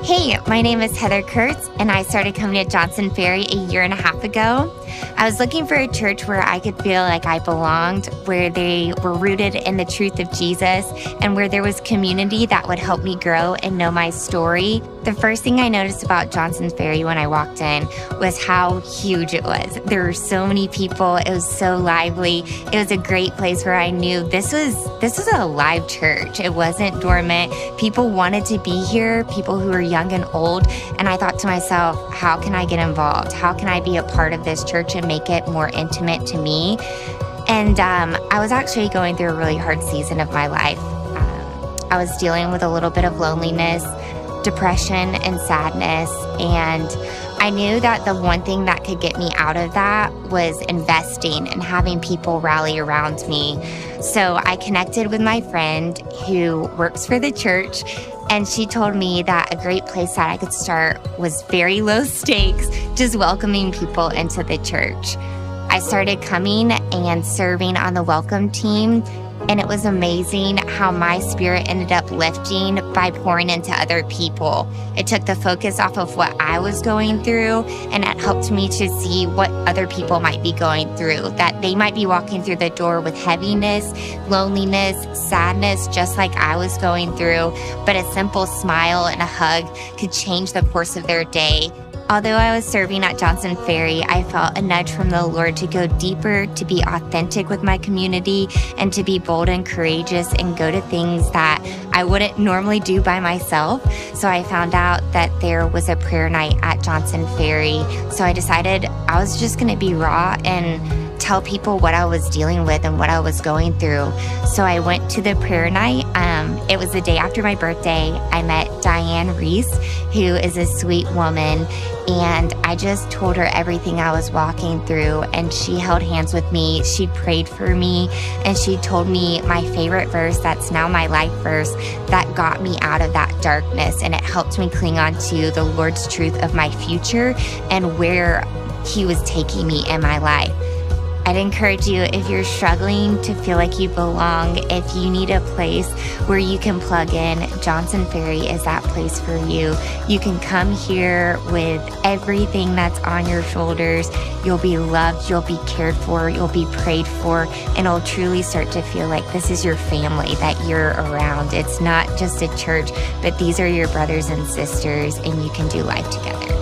Hey, my name is Heather Kurtz, and I started coming to Johnson Ferry a year and a half ago. I was looking for a church where I could feel like I belonged, where they were rooted in the truth of Jesus, and where there was community that would help me grow and know my story. The first thing I noticed about Johnson Ferry when I walked in was how huge it was. There were so many people. It was so lively. It was a great place where I knew this was a live church. It wasn't dormant. People wanted to be here, people who were young and old. And I thought to myself, how can I get involved? How can I be a part of this church and make it more intimate to me? And I was actually going through a really hard season of my life. I was dealing with a little bit of loneliness, depression, and sadness. And I knew that the one thing that could get me out of that was investing and having people rally around me. So I connected with my friend who works for the church, and she told me that a great place that I could start was very low stakes, just welcoming people into the church. I started coming and serving on the welcome team, and it was amazing how my spirit ended up lifting by pouring into other people. It took the focus off of what I was going through, and it helped me to see what other people might be going through, that they might be walking through the door with heaviness, loneliness, sadness, just like I was going through, but a simple smile and a hug could change the course of their day. Although I was serving at Johnson Ferry, I felt a nudge from the Lord to go deeper, to be authentic with my community, and to be bold and courageous and go to things that I wouldn't normally do by myself. So I found out that there was a prayer night at Johnson Ferry. So I decided I was just going to be raw and tell people what I was dealing with and what I was going through. So I went to the prayer night. It was the day after my birthday. I met Diane Reese, who is a sweet woman, and I just told her everything I was walking through, and she held hands with me. She prayed for me, and she told me my favorite verse, that's now my life verse, that got me out of that darkness, and it helped me cling on to the Lord's truth of my future and where He was taking me in my life. I'd encourage you, if you're struggling to feel like you belong, if you need a place where you can plug in, Johnson Ferry is that place for you. You can come here with everything that's on your shoulders. You'll be loved, you'll be cared for, you'll be prayed for, and it'll truly start to feel like this is your family that you're around. It's not just a church, but these are your brothers and sisters, and you can do life together.